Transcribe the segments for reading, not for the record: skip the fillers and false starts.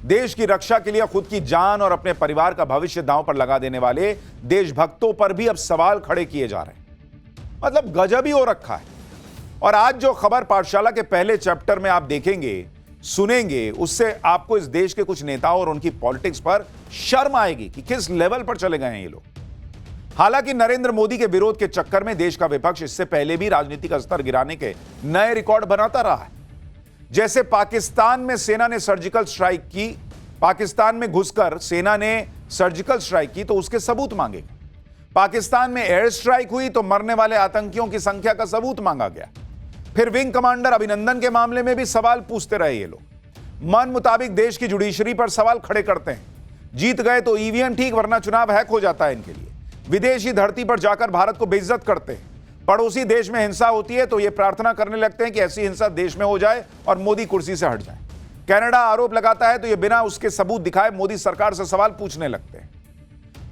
देश की रक्षा के लिए खुद की जान और अपने परिवार का भविष्य दांव पर लगा देने वाले देशभक्तों पर भी अब सवाल खड़े किए जा रहे हैं। मतलब गजब ही हो रखा है। और आज जो खबर पाठशाला के पहले चैप्टर में आप देखेंगे, सुनेंगे, उससे आपको इस देश के कुछ नेताओं और उनकी पॉलिटिक्स पर शर्म आएगी कि किस लेवल पर चले गए हैं ये लोग। हालांकि नरेंद्र मोदी के विरोध के चक्कर में देश का विपक्ष इससे पहले भी राजनीतिक स्तर गिराने के नए रिकॉर्ड बनाता रहा है। जैसे पाकिस्तान में सेना ने सर्जिकल स्ट्राइक की, पाकिस्तान में घुसकर सेना ने सर्जिकल स्ट्राइक की तो उसके सबूत मांगे गए। पाकिस्तान में एयर स्ट्राइक हुई तो मरने वाले आतंकियों की संख्या का सबूत मांगा गया। फिर विंग कमांडर अभिनंदन के मामले में भी सवाल पूछते रहे ये लोग। मन मुताबिक देश की जुडिशरी पर सवाल खड़े करते हैं। जीत गए तो ईवीएम ठीक, वरना चुनाव हैक हो जाता है इनके लिए। विदेशी धरती पर जाकर भारत को बेइज्जत करते हैं। पड़ोसी देश में हिंसा होती है तो ये प्रार्थना करने लगते हैं कि ऐसी हिंसा देश में हो जाए और मोदी कुर्सी से हट जाए। कनाडा आरोप लगाता है तो ये बिना उसके सबूत दिखाए मोदी सरकार से सवाल पूछने लगते हैं।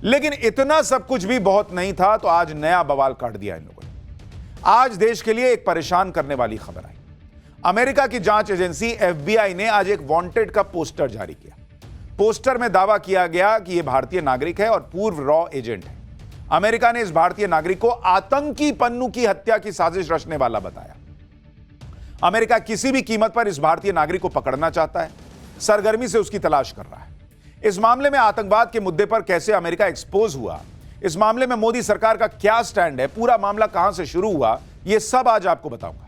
लेकिन इतना सब कुछ भी बहुत नहीं था तो आज नया बवाल काट दिया इन लोगों ने। आज देश के लिए एक परेशान करने वाली खबर आई। अमेरिका की जांच एजेंसी FBI ने आज एक वांटेड का पोस्टर जारी किया। पोस्टर में दावा किया गया कि यह भारतीय नागरिक है और पूर्व रॉ एजेंट है। अमेरिका ने इस भारतीय नागरिक को आतंकी पन्नू की हत्या की साजिश रचने वाला बताया। अमेरिका किसी भी कीमत पर इस भारतीय नागरिक को पकड़ना चाहता है, सरगर्मी से उसकी तलाश कर रहा है। इस मामले में आतंकवाद के मुद्दे पर कैसे अमेरिका एक्सपोज हुआ, इस मामले में मोदी सरकार का क्या स्टैंड है, पूरा मामला कहां से शुरू हुआ, यह सब आज आपको बताऊंगा।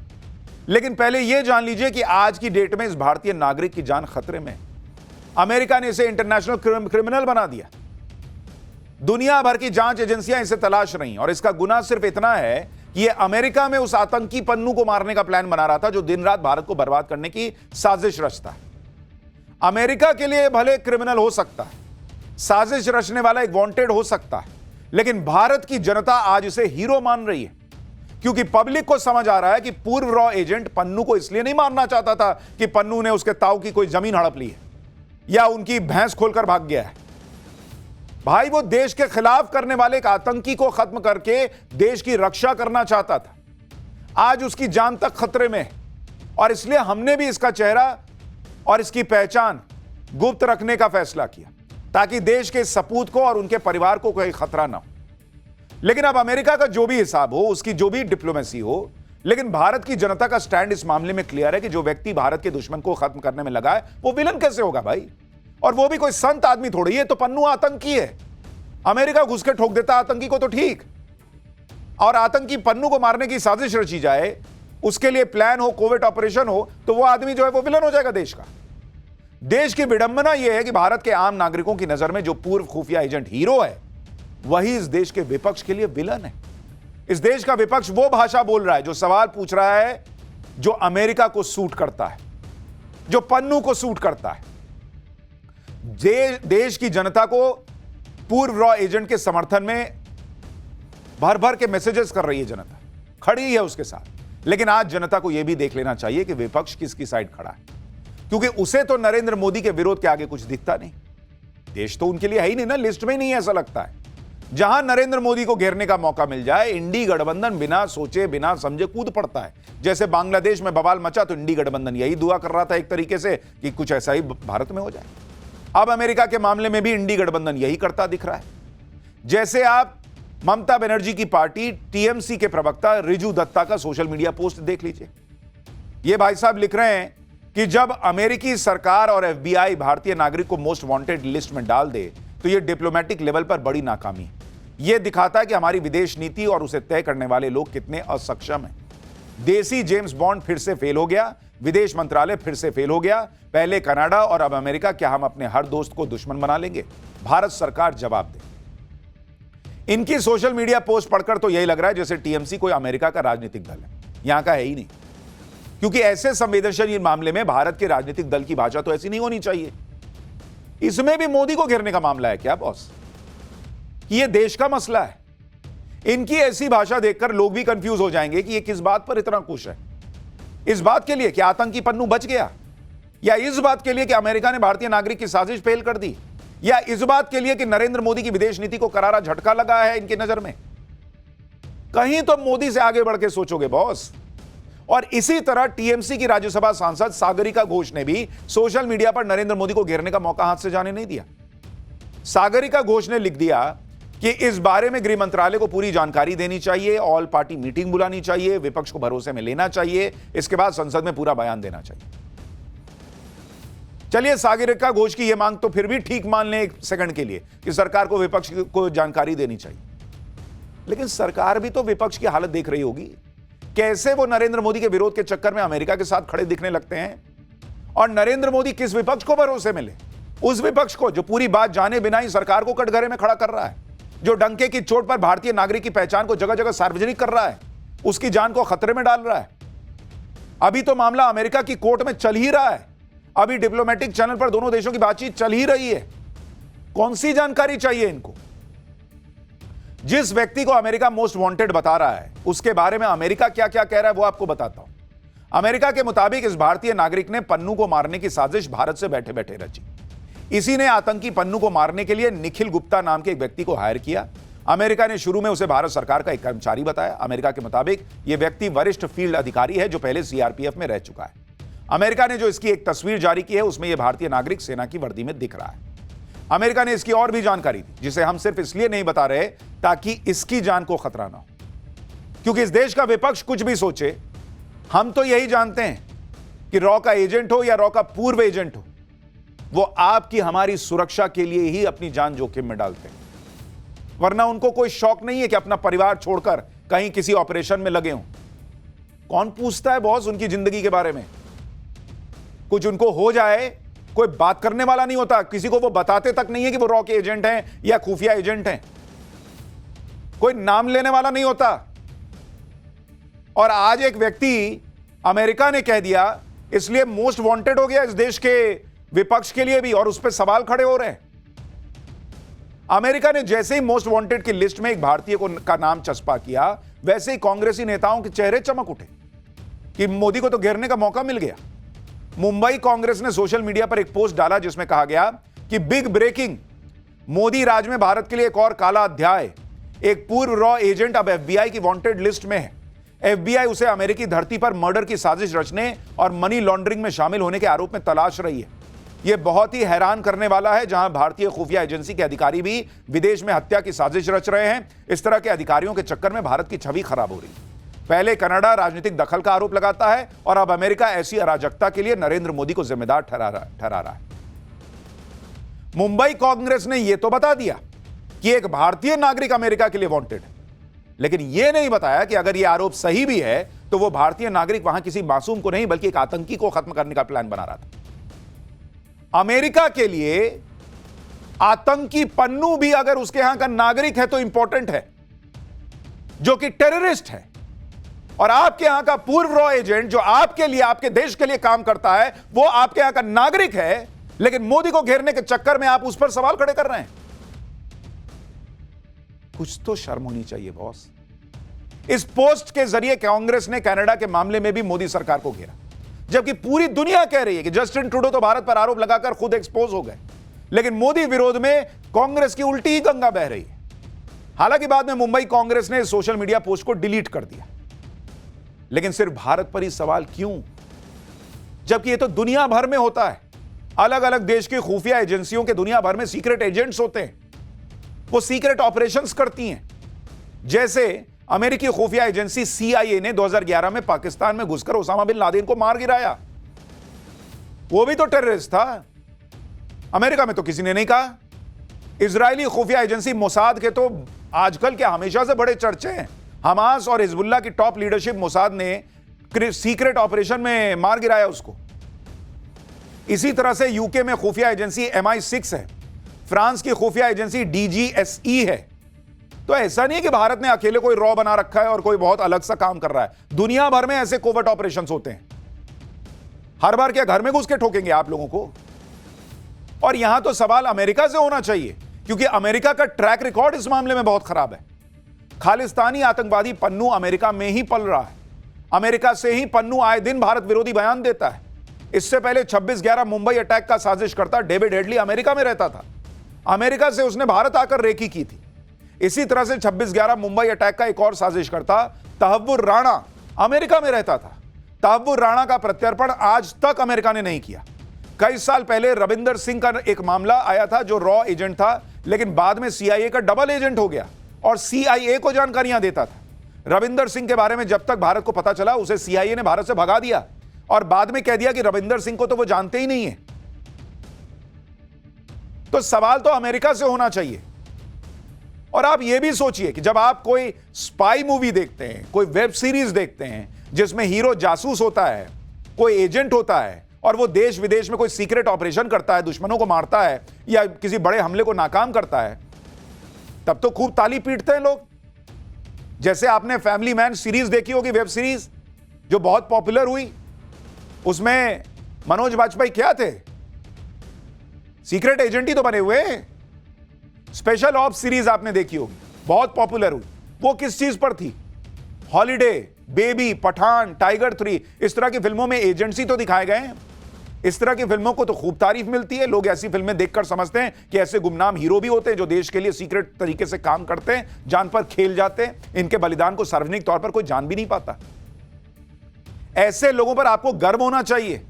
लेकिन पहले यह जान लीजिए कि आज की डेट में इस भारतीय नागरिक की जान खतरे में है। अमेरिका ने इसे इंटरनेशनल क्रिमिनल बना दिया। दुनिया भर की जांच एजेंसियां इसे तलाश रही और इसका गुनाह सिर्फ इतना है कि यह अमेरिका में उस आतंकी पन्नू को मारने का प्लान बना रहा था जो दिन रात भारत को बर्बाद करने की साजिश रचता है। अमेरिका के लिए भले क्रिमिनल हो सकता है, साजिश रचने वाला एक वांटेड हो सकता है, लेकिन भारत की जनता आज इसे हीरो मान रही है क्योंकि पब्लिक को समझ आ रहा है कि पूर्व रॉ एजेंट पन्नू को इसलिए नहीं मारना चाहता था कि पन्नू ने उसके ताऊ की कोई जमीन हड़प ली है या उनकी भैंस खोलकर भाग गया है। भाई, वो देश के खिलाफ करने वाले एक आतंकी को खत्म करके देश की रक्षा करना चाहता था। आज उसकी जान तक खतरे में है और इसलिए हमने भी इसका चेहरा और इसकी पहचान गुप्त रखने का फैसला किया ताकि देश के सपूत को और उनके परिवार को कोई खतरा ना हो। लेकिन अब अमेरिका का जो भी हिसाब हो, उसकी जो भी डिप्लोमेसी हो, लेकिन भारत की जनता का स्टैंड इस मामले में क्लियर है कि जो व्यक्ति भारत के दुश्मन को खत्म करने में लगा है वो विलन कैसे होगा भाई? और वो भी कोई संत आदमी थोड़ी है। तो पन्नू आतंकी है। अमेरिका घुस के ठोक देता आतंकी को तो ठीक, और आतंकी पन्नू को मारने की साजिश रची जाए, उसके लिए प्लान हो, कोविड ऑपरेशन हो, तो वो आदमी जो है वो विलन हो जाएगा देश का। देश की विडंबना यह है कि भारत के आम नागरिकों की नजर में जो पूर्व खुफिया एजेंट हीरो है वही इस देश के विपक्ष के लिए विलन है। इस देश का विपक्ष वो भाषा बोल रहा है, जो सवाल पूछ रहा है, जो अमेरिका को सूट करता है, जो पन्नू को सूट करता है। देश की जनता को पूर्व रॉ एजेंट के समर्थन में भर भर के मैसेजेस कर रही है। जनता खड़ी है उसके साथ। लेकिन आज जनता को यह भी देख लेना चाहिए कि विपक्ष किसकी साइड खड़ा है, क्योंकि उसे तो नरेंद्र मोदी के विरोध के आगे कुछ दिखता नहीं। देश तो उनके लिए है ही नहीं ना, लिस्ट में ही नहीं है। ऐसा लगता है जहां नरेंद्र मोदी को घेरने का मौका मिल जाए, इंडी गठबंधन बिना सोचे बिना समझे कूद पड़ता है। जैसे बांग्लादेश में बवाल मचा तो इंडी गठबंधन यही दुआ कर रहा था एक तरीके से कि कुछ ऐसा ही भारत में हो जाए। अब अमेरिका के मामले में भी इंडी गठबंधन यही करता दिख रहा है। जैसे आप ममता बनर्जी की पार्टी टीएमसी के प्रवक्ता रिजू दत्ता का सोशल मीडिया पोस्ट देख लीजिए। यह भाई साहब लिख रहे हैं कि जब अमेरिकी सरकार और FBI भारतीय नागरिक को मोस्ट वांटेड लिस्ट में डाल दे तो यह डिप्लोमेटिक लेवल पर बड़ी नाकामी है। यह दिखाता है कि हमारी विदेश नीति और उसे तय करने वाले लोग कितने असक्षम हैं। देसी जेम्स बॉन्ड फिर से फेल हो गया, विदेश मंत्रालय फिर से फेल हो गया। पहले कनाडा और अब अमेरिका। क्या हम अपने हर दोस्त को दुश्मन बना लेंगे? भारत सरकार जवाब दे। इनकी सोशल मीडिया पोस्ट पढ़कर तो यही लग रहा है जैसे टीएमसी कोई अमेरिका का राजनीतिक दल है। यहां का है ही नहीं, क्योंकि ऐसे संवेदनशील मामले में भारत के राजनीतिक दल की भाषा तो ऐसी नहीं होनी चाहिए। इसमें भी मोदी को घेरने का मामला है क्या बॉस? यह देश का मसला है। इनकी ऐसी भाषा देखकर लोग भी कंफ्यूज हो जाएंगे कि ये किस बात पर इतना खुश है। इस बात के लिए कि आतंकी पन्नू बच गया, या इस बात के लिए कि अमेरिका ने भारतीय नागरिक की साजिश फेल कर दी, या इस बात के लिए कि नरेंद्र मोदी की विदेश नीति को करारा झटका लगा है इनकी नजर में? कहीं तो मोदी से आगे बढ़ के सोचोगे बॉस। और इसी तरह टीएमसी की राज्यसभा सांसद सागरिका घोष ने भी सोशल मीडिया पर नरेंद्र मोदी को घेरने का मौका हाथ से जाने नहीं दिया। सागरिका घोष ने लिख दिया कि इस बारे में गृह मंत्रालय को पूरी जानकारी देनी चाहिए, ऑल पार्टी मीटिंग बुलानी चाहिए, विपक्ष को भरोसे में लेना चाहिए, इसके बाद संसद में पूरा बयान देना चाहिए। चलिए, सागरिका घोष की यह मांग तो फिर भी ठीक मान लें एक सेकंड के लिए कि सरकार को विपक्ष को जानकारी देनी चाहिए, लेकिन सरकार भी तो विपक्ष की हालत देख रही होगी। कैसे वो नरेंद्र मोदी के विरोध के चक्कर में अमेरिका के साथ खड़े दिखने लगते हैं, और नरेंद्र मोदी किस विपक्ष को भरोसे में ले? उस विपक्ष को जो पूरी बात जाने बिना ही सरकार को कटघरे में खड़ा कर रहा है, जो डंके की चोट पर भारतीय नागरिक की पहचान को जगह जगह सार्वजनिक कर रहा है, उसकी जान को खतरे में डाल रहा है। अभी तो मामला अमेरिका की कोर्ट में चल ही रहा है, अभी डिप्लोमेटिक चैनल पर दोनों देशों की बातचीत चल ही रही है। कौन सी जानकारी चाहिए इनको? जिस व्यक्ति को अमेरिका मोस्ट वांटेड बता रहा है, उसके बारे में अमेरिका क्या क्या कह रहा है वो आपको बताता हूं। अमेरिका के मुताबिक इस भारतीय नागरिक ने पन्नू को मारने की साजिश भारत से बैठे बैठे रची। इसी ने आतंकी पन्नू को मारने के लिए निखिल गुप्ता नाम के एक व्यक्ति को हायर किया। अमेरिका ने शुरू में उसे भारत सरकार का एक कर्मचारी बताया। अमेरिका के मुताबिक यह व्यक्ति वरिष्ठ फील्ड अधिकारी है जो पहले सीआरपीएफ में रह चुका है। अमेरिका ने जो इसकी एक तस्वीर जारी की है उसमें यह भारतीय नागरिक सेना की वर्दी में दिख रहा है। अमेरिका ने इसकी और भी जानकारी दी, जिसे हम सिर्फ इसलिए नहीं बता रहे ताकि इसकी जान को खतरा ना हो, क्योंकि इस देश का विपक्ष कुछ भी सोचे, हम तो यही जानते हैं कि रॉ का एजेंट हो या रॉ का पूर्व एजेंट हो, वो आपकी हमारी सुरक्षा के लिए ही अपनी जान जोखिम में डालते हैं, वरना उनको कोई शौक नहीं है कि अपना परिवार छोड़कर कहीं किसी ऑपरेशन में लगे हों। कौन पूछता है बॉस उनकी जिंदगी के बारे में? कुछ उनको हो जाए, कोई बात करने वाला नहीं होता, किसी को वो बताते तक नहीं है कि वो रॉ के एजेंट हैं या खुफिया एजेंट हैं, कोई नाम लेने वाला नहीं होता। और आज एक व्यक्ति अमेरिका ने कह दिया, इसलिए मोस्ट वांटेड हो गया इस देश के विपक्ष के लिए भी, और उस पर सवाल खड़े हो रहे हैं। अमेरिका ने जैसे ही मोस्ट वांटेड की लिस्ट में एक भारतीय का नाम चस्पा किया, वैसे ही कांग्रेसी नेताओं के चेहरे चमक उठे कि मोदी को तो घेरने का मौका मिल गया। मुंबई कांग्रेस ने सोशल मीडिया पर एक पोस्ट डाला जिसमें कहा गया कि बिग ब्रेकिंग, मोदी राज में भारत के लिए एक और काला अध्याय। एक पूर्व रॉ एजेंट अब एफबीआई की वांटेड लिस्ट में है। एफबीआई उसे अमेरिकी धरती पर मर्डर की साजिश रचने और मनी लॉन्ड्रिंग में शामिल होने के आरोप में तलाश रही है। यह बहुत ही हैरान करने वाला है, जहां भारतीय खुफिया एजेंसी के अधिकारी भी विदेश में हत्या की साजिश रच रहे हैं। इस तरह के अधिकारियों के चक्कर में भारत की छवि खराब हो रही है। पहले कनाडा राजनीतिक दखल का आरोप लगाता है और अब अमेरिका ऐसी अराजकता के लिए नरेंद्र मोदी को जिम्मेदार ठहरा रहा है। मुंबई कांग्रेस ने यह तो बता दिया कि एक भारतीय नागरिक अमेरिका के लिए वांटेड है, लेकिन यह नहीं बताया कि अगर यह आरोप सही भी है तो वो भारतीय नागरिक वहां किसी मासूम को नहीं बल्कि एक आतंकी को खत्म करने का प्लान बना रहा था। अमेरिका के लिए आतंकी पन्नू भी अगर उसके यहां का नागरिक है तो इंपॉर्टेंट है, जो कि टेररिस्ट है। और आपके यहां का पूर्व रॉ एजेंट जो आपके लिए, आपके देश के लिए काम करता है, वो आपके यहां का नागरिक है, लेकिन मोदी को घेरने के चक्कर में आप उस पर सवाल खड़े कर रहे हैं। कुछ तो शर्म होनी चाहिए बॉस। इस पोस्ट के जरिए कांग्रेस ने कनाडा के मामले में भी मोदी सरकार को घेरा, जबकि पूरी दुनिया कह रही है कि जस्टिन ट्रूडो तो भारत पर आरोप लगाकर खुद एक्सपोज हो गए, लेकिन मोदी विरोध में कांग्रेस की उल्टी ही गंगा बह रही है। हालांकि बाद में मुंबई कांग्रेस ने सोशल मीडिया पोस्ट को डिलीट कर दिया, लेकिन सिर्फ भारत पर ही सवाल क्यों, जबकि यह तो दुनिया भर में होता है। अलग अलग देश की खुफिया एजेंसियों के दुनिया भर में सीक्रेट एजेंट्स होते हैं, वो सीक्रेट ऑपरेशंस करती हैं। जैसे अमेरिकी खुफिया एजेंसी CIA ने 2011 में पाकिस्तान में घुसकर ओसामा बिन लादेन को मार गिराया, वो भी तो टेररिस्ट था। अमेरिका में तो किसी ने नहीं कहा। इजरायली खुफिया एजेंसी मोसाद के तो आजकल क्या हमेशा से बड़े चर्चे हैं। हमास और हिजबुल्लाह की टॉप लीडरशिप मोसाद ने सीक्रेट ऑपरेशन में मार गिराया उसको। इसी तरह से यूके में खुफिया एजेंसी MI6 है, फ्रांस की खुफिया एजेंसी DGSE है। तो ऐसा नहीं है कि भारत ने अकेले कोई रॉ बना रखा है और कोई बहुत अलग सा काम कर रहा है। दुनिया भर में ऐसे कोवर्ट ऑपरेशंस होते हैं। हर बार क्या घर में घुस के ठोकेंगे आप लोगों को? और यहां तो सवाल अमेरिका से होना चाहिए, क्योंकि अमेरिका का ट्रैक रिकॉर्ड इस मामले में बहुत खराब है। खालिस्तानी आतंकवादी पन्नू अमेरिका में ही पल रहा है। अमेरिका से ही पन्नू आए दिन भारत विरोधी बयान देता है। इससे पहले 26/11 मुंबई अटैक का साजिश करता डेविड हेडली अमेरिका में रहता था। अमेरिका से उसने भारत आकर रेकी की थी। इसी तरह से 26/11 मुंबई अटैक का एक और साजिश करता तहव्वुर राणा अमेरिका में रहता था। तहव्वुर राणा का प्रत्यर्पण आज तक अमेरिका ने नहीं किया। कई साल पहले रविंदर सिंह का एक मामला आया था जो रॉ एजेंट था, लेकिन बाद में सीआईए का डबल एजेंट हो गया और सीआईए को जानकारियां देता था। रविंदर सिंह के बारे में जब तक भारत को पता चला, उसे सीआईए ने भारत से भगा दिया और बाद में कह दिया कि रविंदर सिंह को तो वो जानते ही नहीं है। तो सवाल तो अमेरिका से होना चाहिए। और आप यह भी सोचिए कि जब आप कोई स्पाई मूवी देखते हैं, कोई वेब सीरीज देखते हैं जिसमें हीरो जासूस होता है, कोई एजेंट होता है और वो देश विदेश में कोई सीक्रेट ऑपरेशन करता है, दुश्मनों को मारता है या किसी बड़े हमले को नाकाम करता है, तब तो खूब ताली पीटते हैं लोग। जैसे आपने फैमिली मैन सीरीज देखी होगी, वेब सीरीज जो बहुत पॉपुलर हुई, उसमें मनोज वाजपेयी क्या थे? सीक्रेट एजेंट ही तो बने हुए। स्पेशल ऑप्स सीरीज आपने देखी होगी, बहुत पॉपुलर हुई। वो किस चीज पर थी? हॉलिडे, बेबी, पठान, टाइगर 3, इस तरह की फिल्मों में एजेंट्स तो दिखाए गए हैं। इस तरह की फिल्मों को तो खूब तारीफ मिलती है। लोग ऐसी फिल्में देखकर समझते हैं कि ऐसे गुमनाम हीरो भी होते हैं जो देश के लिए सीक्रेट तरीके से काम करते हैं, जान पर खेल जाते हैं। इनके बलिदान को सार्वजनिक तौर पर कोई जान भी नहीं पाता। ऐसे लोगों पर आपको गर्व होना चाहिए।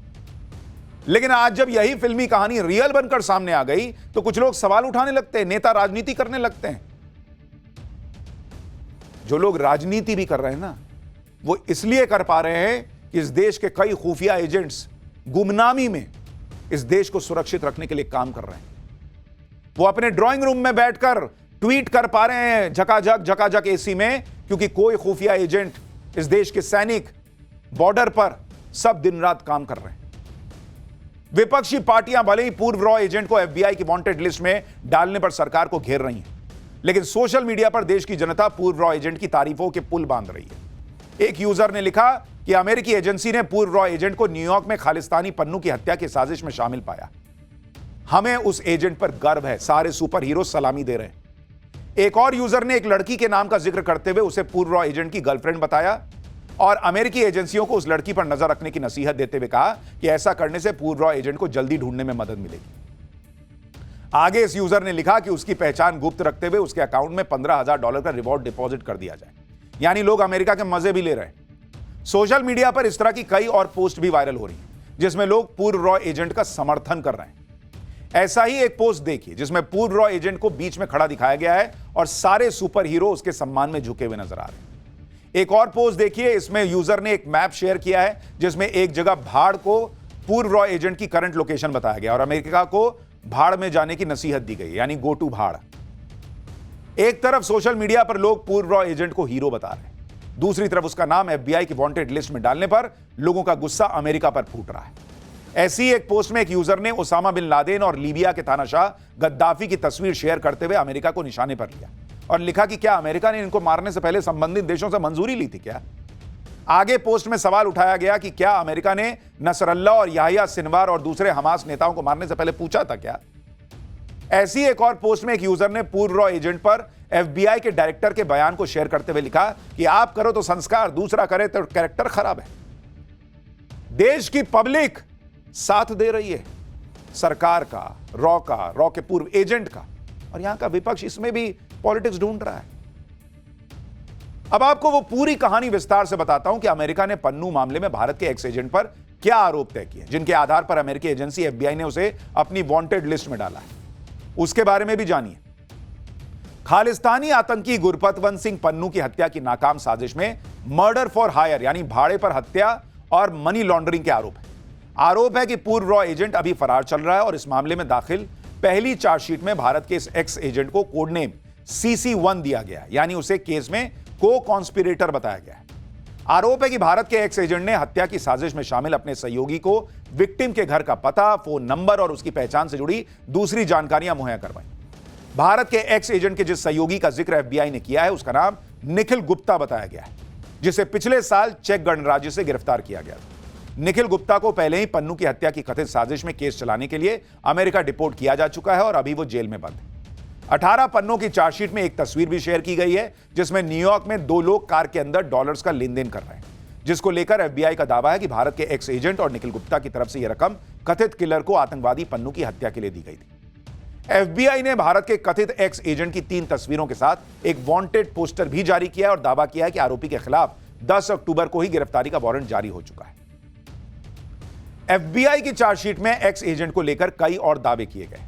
लेकिन आज जब यही फिल्मी कहानी रियल बनकर सामने आ गई तो कुछ लोग सवाल उठाने लगते हैं, नेता राजनीति करने लगते हैं। जो लोग राजनीति भी कर रहे हैं ना, वो इसलिए कर पा रहे हैं कि इस देश के कई खुफिया एजेंट्स गुमनामी में इस देश को सुरक्षित रखने के लिए काम कर रहे हैं। वो अपने ड्राइंग रूम में बैठकर ट्वीट कर पा रहे हैं झकाझक एसी में, क्योंकि कोई खुफिया एजेंट, इस देश के सैनिक बॉर्डर पर सब दिन रात काम कर रहे हैं। विपक्षी पार्टियां भले ही पूर्व रॉ एजेंट को एफबीआई की वांटेड लिस्ट में डालने पर सरकार को घेर रही हैं, लेकिन सोशल मीडिया पर देश की जनता पूर्व रॉ एजेंट की तारीफों के पुल बांध रही है। एक यूजर ने लिखा कि अमेरिकी एजेंसी ने पूर्व रॉ एजेंट को न्यूयॉर्क में खालिस्तानी पन्नू की हत्या की साजिश में शामिल पाया। हमें उस एजेंट पर गर्व है, सारे सुपर हीरो सलामी दे रहे हैं। एक और यूजर ने एक लड़की के नाम का जिक्र करते हुए उसे पूर्व रॉ एजेंट की गर्लफ्रेंड बताया और अमेरिकी एजेंसियों को उस लड़की पर नजर रखने की नसीहत देते हुए कहा कि ऐसा करने से पूर्व रॉ एजेंट को जल्दी ढूंढने में मदद मिलेगी। आगे इस यूजर ने लिखा कि उसकी पहचान गुप्त रखते हुए उसके अकाउंट में $15,000 का रिवॉर्ड डिपॉजिट कर दिया जाए। यानी लोग अमेरिका के मजे भी ले रहे हैं। सोशल मीडिया पर इस तरह की कई और पोस्ट भी वायरल हो रही हैं जिसमें लोग पूर्व रॉ एजेंट का समर्थन कर रहे हैं। ऐसा ही एक पोस्ट देखिए जिसमें पूर्व रॉ एजेंट को बीच में खड़ा दिखाया गया है और सारे सुपर हीरो उसके सम्मान में झुके हुए नजर आ रहे हैं। एक और पोस्ट देखिए, इसमें यूजर ने एक मैप शेयर किया है जिसमें एक जगह भाड़ को पूर्व रॉ एजेंट की करंट लोकेशन बताया गया और अमेरिका को भाड़ में जाने की नसीहत दी गई, यानी गो टू भाड़। एक तरफ सोशल मीडिया पर लोग पूर्व रॉ एजेंट को हीरो बता रहे हैं, दूसरी तरफ उसका नाम एफबीआई की वांटेड लिस्ट में डालने पर लोगों का गुस्सा अमेरिका पर फूट रहा है। ऐसी एक पोस्ट में एक यूजर ने ओसामा बिन लादेन और लीबिया के तानाशाह गद्दाफी की तस्वीर शेयर करते हुए अमेरिका को निशाने पर लिया और लिखा कि क्या अमेरिका ने इनको मारने से पहले संबंधित देशों से मंजूरी ली थी क्या? आगे पोस्ट में सवाल उठाया गया कि क्या अमेरिका ने नसरल्ला और याहिया सिनवार और दूसरे हमास नेताओं को मारने से पहले पूछा था क्या? ऐसी एक और पोस्ट में एक यूजर ने पूर्व रॉ एजेंट पर एफबीआई के डायरेक्टर के बयान को शेयर करते हुए लिखा कि आप करो तो संस्कार, दूसरा करे तो कैरेक्टर खराब है। देश की पब्लिक साथ दे रही है सरकार का, रॉ के पूर्व एजेंट का, और यहां का विपक्ष इसमें भी पॉलिटिक्स ढूंढ रहा है। अब आपको वो पूरी कहानी विस्तार से बताता हूं कि अमेरिका ने पन्नू मामले में भारत के एक्स एजेंट पर क्या आरोप तय किए, जिनके आधार पर अमेरिकी एजेंसी एफबीआई ने उसे अपनी वांटेड लिस्ट में डाला है। उसके बारे में भी जानिए। खालिस्तानी आतंकी गुरपतवंत सिंह पन्नू की हत्या की नाकाम साजिश में मर्डर फॉर हायर यानी भाड़े पर हत्या और मनी लॉन्ड्रिंग के आरोप है कि पूर्व रॉ एजेंट अभी फरार चल रहा है और इस मामले में दाखिल पहली चार्जशीट में भारत के इस एक्स एजेंट को कोडनेम CC1 दिया गया, यानी उसे केस में को कॉन्स्पिरेटर बताया गया है। आरोप है कि भारत के एक्स एजेंट ने हत्या की साजिश में शामिल अपने सहयोगी को विक्टिम के घर का पता, फोन नंबर और उसकी पहचान से जुड़ी दूसरी जानकारियां मुहैया करवाई। भारत के एक्स एजेंट के जिस सहयोगी का जिक्र एफबीआई ने किया है उसका नाम निखिल गुप्ता बताया गया है, जिसे पिछले साल चेक गणराज्य से गिरफ्तार किया गया था। निखिल गुप्ता को पहले ही पन्नू की हत्या की कथित साजिश में केस चलाने के लिए अमेरिका डिपोर्ट किया जा चुका है और अभी वो जेल में बंद है। 18 पन्नों की चार्जशीट में एक तस्वीर भी शेयर की गई है जिसमें न्यूयॉर्क में 2 लोग कार के अंदर डॉलर्स का लेन देन कर रहे हैं, जिसको लेकर एफबीआई का दावा है कि भारत के एक्स एजेंट और निखिल गुप्ता की तरफ से यह रकम कथित किलर को आतंकवादी पन्नू की हत्या के लिए दी गई थी। एफबीआई ने भारत के कथित एक्स एजेंट की 3 तस्वीरों के साथ एक वांटेड पोस्टर भी जारी किया है और दावा किया है कि आरोपी के खिलाफ 10 अक्टूबर को ही गिरफ्तारी का वारंट जारी हो चुका है। एफबीआई की चार्जशीट में एक्स एजेंट को लेकर कई और दावे किए गए।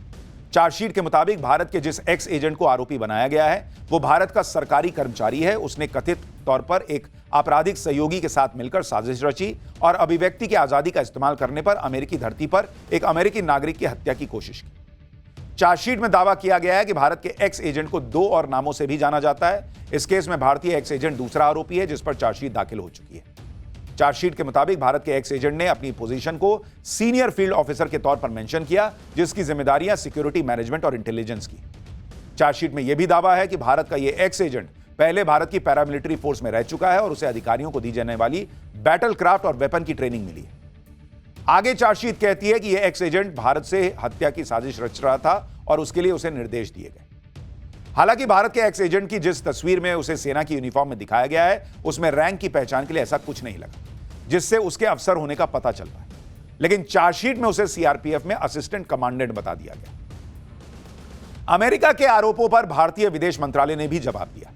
चार्जशीट के मुताबिक भारत के जिस एक्स एजेंट को आरोपी बनाया गया है वो भारत का सरकारी कर्मचारी है। उसने कथित तौर पर एक आपराधिक सहयोगी के साथ मिलकर साजिश रची और अभिव्यक्ति की आजादी का इस्तेमाल करने पर अमेरिकी धरती पर एक अमेरिकी नागरिक की हत्या की कोशिश की। चार्जशीट में दावा किया गया है कि भारत के एक्स एजेंट को 2 और नामों से भी जाना जाता है। इस केस में भारतीय एक्स एजेंट दूसरा आरोपी है जिस पर चार्जशीट दाखिल हो चुकी है। चार्जशीट के मुताबिक भारत के एक्स एजेंट ने अपनी पोजीशन को सीनियर फील्ड ऑफिसर के तौर पर मेंशन किया जिसकी जिम्मेदारियां सिक्योरिटी मैनेजमेंट और इंटेलिजेंस की। चार्जशीट में यह भी दावा है कि भारत का यह एक्स एजेंट पहले भारत की पैरामिलिट्री फोर्स में रह चुका है और उसे अधिकारियों को दी जाने वाली बैटल क्राफ्ट और वेपन की ट्रेनिंग मिली है। आगे चार्जशीट कहती है कि यह एक्स एजेंट भारत से हत्या की साजिश रच रहा था और उसके लिए उसे निर्देश दिए गए। हालांकि भारत के एक्स एजेंट की जिस तस्वीर में उसे सेना की यूनिफॉर्म में दिखाया गया है उसमें रैंक की पहचान के लिए ऐसा कुछ नहीं लगा जिससे उसके अफसर होने का पता चल रहा है, लेकिन चार्जशीट में उसे सीआरपीएफ में असिस्टेंट कमांडेंट बता दिया गया। अमेरिका के आरोपों पर भारतीय विदेश मंत्रालय ने भी जवाब दिया।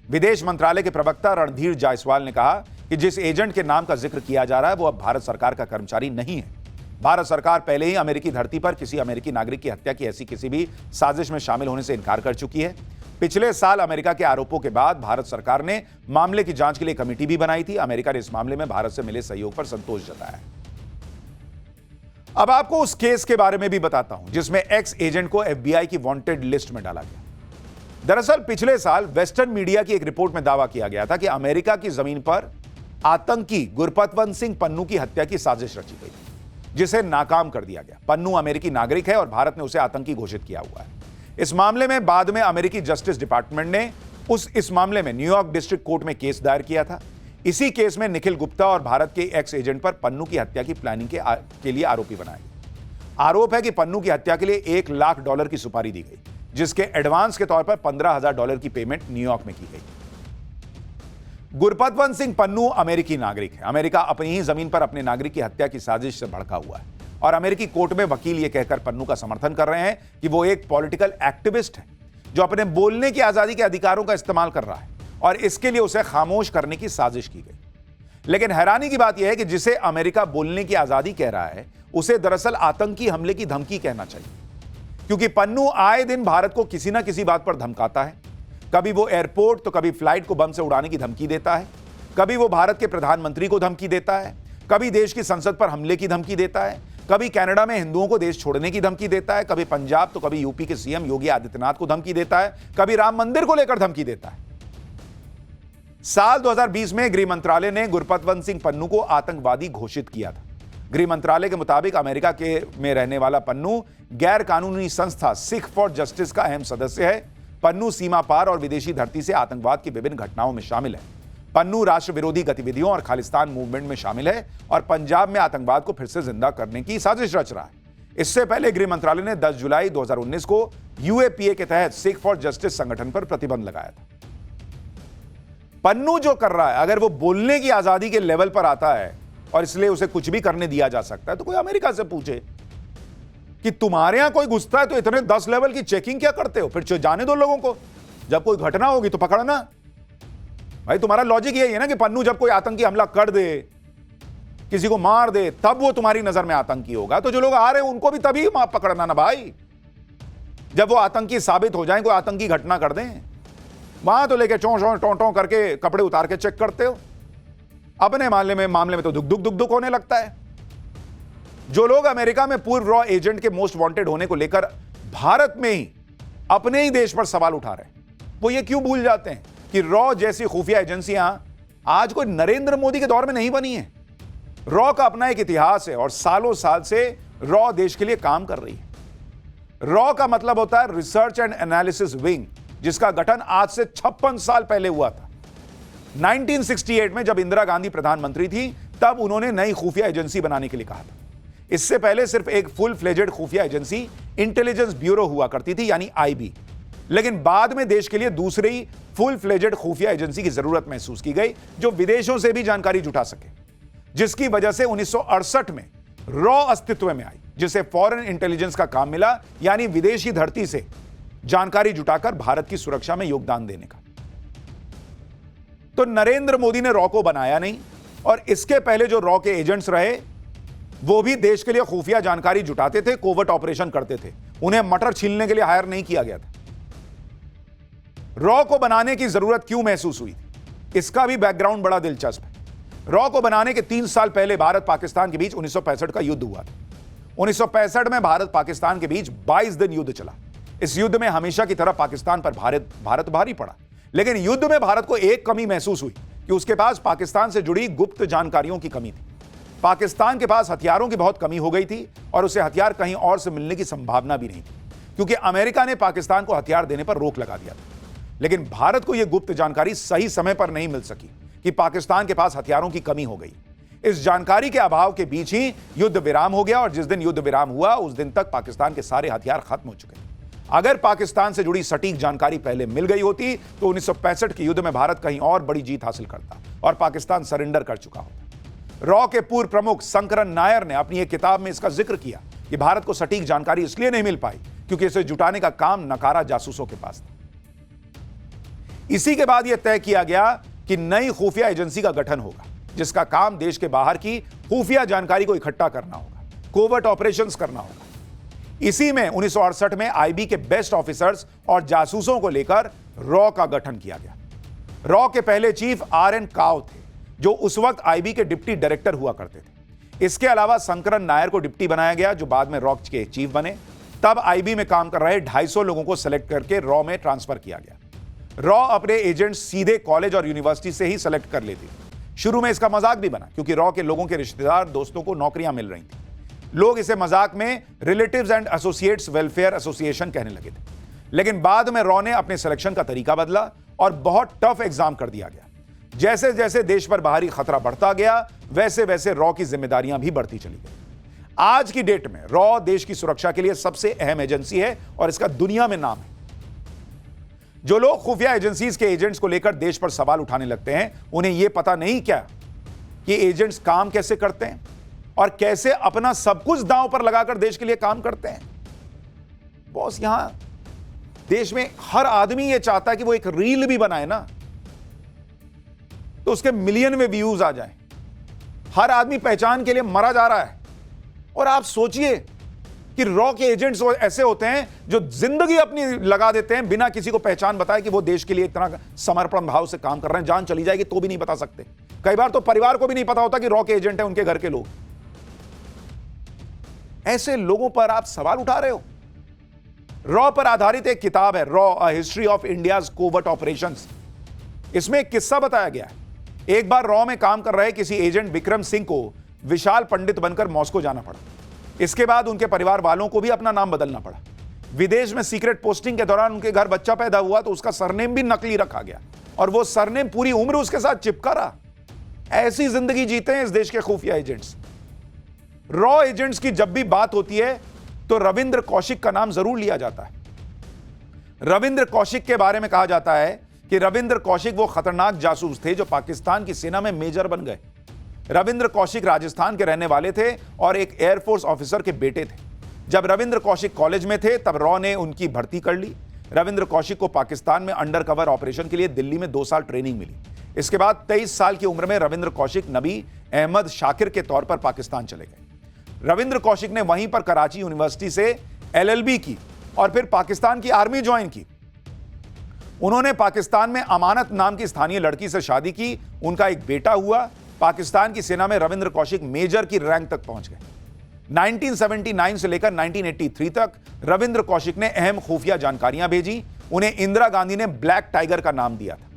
विदेश मंत्रालय के प्रवक्ता रणधीर जायसवाल ने कहा कि जिस एजेंट के नाम का जिक्र किया जा रहा है वो अब भारत सरकार का कर्मचारी नहीं है। भारत सरकार पहले ही अमेरिकी धरती पर किसी अमेरिकी नागरिक की हत्या की ऐसी किसी भी साजिश में शामिल होने से इनकार कर चुकी है। पिछले साल अमेरिका के आरोपों के बाद भारत सरकार ने मामले की जांच के लिए कमेटी भी बनाई थी। अमेरिका ने इस मामले में भारत से मिले सहयोग पर संतोष जताया है। अब आपको उस केस के बारे में भी बताता हूं जिसमें एक्स एजेंट को एफबीआई की वांटेड लिस्ट में डाला गया। दरअसल पिछले साल वेस्टर्न मीडिया की एक रिपोर्ट में दावा किया गया था कि अमेरिका की जमीन पर आतंकी गुरपतवंत सिंह पन्नू की हत्या की साजिश रची गई जिसे नाकाम कर दिया गया। पन्नू अमेरिकी नागरिक है और भारत ने उसे आतंकी घोषित किया हुआ है। इस मामले में बाद में अमेरिकी जस्टिस डिपार्टमेंट ने इस मामले में न्यूयॉर्क डिस्ट्रिक्ट कोर्ट में केस दायर किया था। इसी केस में निखिल गुप्ता और भारत के एक्स एजेंट पर पन्नू की हत्या की प्लानिंग के लिए आरोपी बनाए। आरोप है कि पन्नू की हत्या के लिए $1 लाख की सुपारी दी गई जिसके एडवांस के तौर पर $15,000 की पेमेंट न्यूयॉर्क में की गई। गुरपतवंत सिंह पन्नू अमेरिकी नागरिक है। अमेरिका अपनी ही जमीन पर अपने नागरिक की हत्या की साजिश से भड़का हुआ है और अमेरिकी कोर्ट में वकील यह कहकर पन्नू का समर्थन कर रहे हैं कि वो एक पॉलिटिकल एक्टिविस्ट है जो अपने बोलने की आजादी के अधिकारों का इस्तेमाल कर रहा है और इसके लिए उसे खामोश करने की साजिश की गई। लेकिन हैरानी की बात यह है कि जिसे अमेरिका बोलने की आजादी कह रहा है उसे दरअसल आतंकी हमले की धमकी कहना चाहिए, क्योंकि पन्नू आए दिन भारत को किसी ना किसी बात पर धमकाता है। कभी वो एयरपोर्ट तो कभी फ्लाइट को बम से उड़ाने की धमकी देता है, कभी वो भारत के प्रधानमंत्री को धमकी देता है, कभी देश की संसद पर हमले की धमकी देता है, कभी कनाडा में हिंदुओं को देश छोड़ने की धमकी देता है, कभी पंजाब तो कभी यूपी के सीएम योगी आदित्यनाथ को धमकी देता है, कभी राम मंदिर को लेकर धमकी देता है। साल 2020 में गृह मंत्रालय ने गुरपतवंत सिंह पन्नू को आतंकवादी घोषित किया था। गृह मंत्रालय के मुताबिक अमेरिका में रहने वाला पन्नू गैर कानूनी संस्था सिख फॉर जस्टिस का अहम सदस्य है। पन्नू सीमा पार और विदेशी धरती से आतंकवाद की विभिन्न घटनाओं में शामिल है। पन्नू राष्ट्र विरोधी गतिविधियों और खालिस्तान मूवमेंट में शामिल है और पंजाब में आतंकवाद को फिर से जिंदा करने की साजिश रच रहा है। इससे पहले गृह मंत्रालय ने 10 जुलाई 2019 को यूएपीए के तहत सिख फॉर जस्टिस संगठन पर प्रतिबंध लगाया था। पन्नू जो कर रहा है, अगर वो बोलने की आजादी के लेवल पर आता है और इसलिए उसे कुछ भी करने दिया जा सकता है, तो कोई अमेरिका से पूछे कि तुम्हारे यहां कोई घुसता है तो इतने 10 लेवल की चेकिंग क्या करते हो? फिर जाने दो लोगों को, जब कोई घटना होगी तो पकड़ना। भाई तुम्हारा लॉजिक यही है ना कि पन्नू जब कोई आतंकी हमला कर दे, किसी को मार दे, तब वो तुम्हारी नजर में आतंकी होगा। तो जो लोग आ रहे हैं उनको भी तभी पकड़ना ना भाई, जब वो आतंकी साबित हो जाए, कोई आतंकी घटना कर दें। वहां तो लेके टों करके कपड़े उतार के चेक करते हो। अपने मामले में तो दुख होने लगता है। जो लोग अमेरिका में पूर्व रॉ एजेंट के मोस्ट वांटेड होने को लेकर भारत में ही अपने ही देश पर सवाल उठा रहे हैं, वो ये क्यों भूल जाते हैं कि रॉ जैसी खुफिया एजेंसियां आज कोई नरेंद्र मोदी के दौर में नहीं बनी है। रॉ का अपना एक इतिहास है और सालों साल से रॉ देश के लिए काम कर रही है। रॉ का मतलब होता है रिसर्च एंड एनालिसिस विंग, जिसका गठन आज से 56 साल पहले हुआ था। 1968 में जब इंदिरा गांधी प्रधानमंत्री थी तब उन्होंने नई खुफिया एजेंसी बनाने के लिए कहा था। इससे पहले सिर्फ एक फुल फ्लेजेड खुफिया एजेंसी इंटेलिजेंस ब्यूरो हुआ करती थी, यानी आईबी। लेकिन बाद में देश के लिए दूसरी फुल फ्लेजेड खुफिया एजेंसी की जरूरत महसूस की गई जो विदेशों से भी जानकारी जुटा सके, जिसकी वजह से 1968 में रॉ अस्तित्व में आई, जिसे फॉरेन इंटेलिजेंस का काम मिला, यानी विदेशी धरती से जानकारी जुटाकर भारत की सुरक्षा में योगदान देने का। तो नरेंद्र मोदी ने रॉ को बनाया नहीं, और इसके पहले जो रॉ के एजेंट्स रहे वो भी देश के लिए खुफिया जानकारी जुटाते थे, कोवर्ट ऑपरेशन करते थे। उन्हें मटर छीलने के लिए हायर नहीं किया गया था। रॉ को बनाने की जरूरत क्यों महसूस हुई, इसका भी बैकग्राउंड बड़ा दिलचस्प है। रॉ को बनाने के 3 साल पहले भारत पाकिस्तान के बीच 1965 का युद्ध हुआ था। 1965 में भारत पाकिस्तान के बीच 22 दिन युद्ध चला। इस युद्ध में हमेशा की तरह पाकिस्तान पर भारत भारी पड़ा, लेकिन युद्ध में भारत को एक कमी महसूस हुई कि उसके पास पाकिस्तान से जुड़ी गुप्त जानकारियों की कमी थी। पाकिस्तान के पास हथियारों की बहुत कमी हो गई थी और उसे हथियार कहीं और से मिलने की संभावना भी नहीं थी, क्योंकि अमेरिका ने पाकिस्तान को हथियार देने पर रोक लगा दिया था। लेकिन भारत को यह गुप्त जानकारी सही समय पर नहीं मिल सकी कि पाकिस्तान के पास हथियारों की कमी हो गई। इस जानकारी के अभाव के बीच ही युद्ध विराम हो गया और जिस दिन युद्ध विराम हुआ उस दिन तक पाकिस्तान के सारे हथियार खत्म हो चुके थे। अगर पाकिस्तान से जुड़ी सटीक जानकारी पहले मिल गई होती तो 1965 के युद्ध में भारत कहीं और बड़ी जीत हासिल करता और पाकिस्तान सरेंडर कर चुका होता। रॉ के पूर्व प्रमुख शंकरन नायर ने अपनी एक किताब में इसका जिक्र किया कि भारत को सटीक जानकारी इसलिए नहीं मिल पाई क्योंकि इसे जुटाने का काम नकारा जासूसों के पास था। इसी के बाद यह तय किया गया कि नई खुफिया एजेंसी का गठन होगा, जिसका काम देश के बाहर की खुफिया जानकारी को इकट्ठा करना होगा, कोवर्ट ऑपरेशंस करना होगा। इसी में 1968 में आईबी के बेस्ट ऑफिसर्स और जासूसों को लेकर रॉ का गठन किया गया। रॉ के पहले चीफ आर.एन. काव थे, जो उस वक्त आईबी के डिप्टी डायरेक्टर हुआ करते थे। इसके अलावा शंकरन नायर को डिप्टी बनाया गया, जो बाद में रॉ के चीफ बने। तब आईबी में काम कर रहे 250 लोगों को सेलेक्ट करके रॉ में ट्रांसफर किया गया। रॉ अपने एजेंट सीधे कॉलेज और यूनिवर्सिटी से ही सेलेक्ट कर लेती। शुरू में इसका मजाक भी बना, क्योंकि रॉ के लोगों के रिश्तेदार दोस्तों को नौकरियां मिल रही थी। लोग इसे मजाक में relatives and associates welfare association कहने लगे थे। लेकिन बाद में रॉ ने अपने सिलेक्शन का तरीका बदला और बहुत टफ एग्जाम कर दिया गया। जैसे जैसे देश पर बाहरी खतरा बढ़ता गया, वैसे वैसे रॉ की जिम्मेदारियां भी बढ़ती चली गई। आज की डेट में रॉ देश की सुरक्षा के लिए सबसे अहम एजेंसी है और इसका दुनिया में नाम है। जो लोग खुफिया एजेंसीज के एजेंट्स को लेकर देश पर सवाल उठाने लगते हैं, उन्हें यह पता नहीं क्या कि एजेंट्स काम कैसे करते हैं और कैसे अपना सब कुछ दांव पर लगाकर देश के लिए काम करते हैं। बॉस, यहां देश में हर आदमी यह चाहता है कि वो एक रील भी बनाए ना, तो उसके मिलियन में व्यूज आ जाएं। हर आदमी पहचान के लिए मरा जा रहा है। और आप सोचिए कि रॉ के एजेंट्स ऐसे होते हैं जो जिंदगी अपनी लगा देते हैं बिना किसी को पहचान बताए कि वो देश के लिए इतना समर्पण भाव से काम कर रहे हैं। जान चली जाएगी तो भी नहीं बता सकते। कई बार तो परिवार को भी नहीं पता होता कि रॉ के एजेंट है उनके घर के लोग। ऐसे लोगों पर आप सवाल उठा रहे हो। रॉ पर आधारित एक किताब है, raw a history of India's covert operations. इसमें एक किस्सा बताया गया है। एक बार रॉ में काम कर रहे किसी एजेंट विक्रम सिंह को विशाल पंडित बनकर मॉस्को जाना पड़ा। इसके बाद उनके परिवार वालों को भी अपना नाम बदलना पड़ा। विदेश में सीक्रेट पोस्टिंग के दौरान उनके घर बच्चा पैदा हुआ तो उसका सरनेम भी नकली रखा गया और वो सरनेम पूरी उम्र उसके साथ चिपका रहा। ऐसी जिंदगी जीते हैं इस देश के खुफिया एजेंट्स। रॉ एजेंट्स की जब भी बात होती है तो रविंद्र कौशिक का नाम जरूर लिया जाता है। रविंद्र कौशिक के बारे में कहा जाता है कि रविंद्र कौशिक वो खतरनाक जासूस थे जो पाकिस्तान की सेना में मेजर बन गए। रविंद्र कौशिक राजस्थान के रहने वाले थे और एक एयरफोर्स ऑफिसर के बेटे थे। जब रविंद्र कौशिक कॉलेज में थे तब रॉ ने उनकी भर्ती कर ली। रविंद्र कौशिक को पाकिस्तान में अंडर कवर ऑपरेशन के लिए दिल्ली में 2 साल ट्रेनिंग मिली। इसके बाद 23 साल की उम्र में रविंद्र कौशिक नबी अहमद शाकिर के तौर पर पाकिस्तान चले गए। रविंद्र कौशिक ने वहीं पर कराची यूनिवर्सिटी से LLB की और फिर पाकिस्तान की आर्मी ज्वाइन की। उन्होंने पाकिस्तान में अमानत नाम की स्थानीय लड़की से शादी की। उनका एक बेटा हुआ। पाकिस्तान की सेना में रविंद्र कौशिक मेजर की रैंक तक पहुंच गए। 1979 से लेकर 1983 तक रविंद्र कौशिक ने अहम खुफिया जानकारियां भेजी। उन्हें इंदिरा गांधी ने ब्लैक टाइगर का नाम दिया था।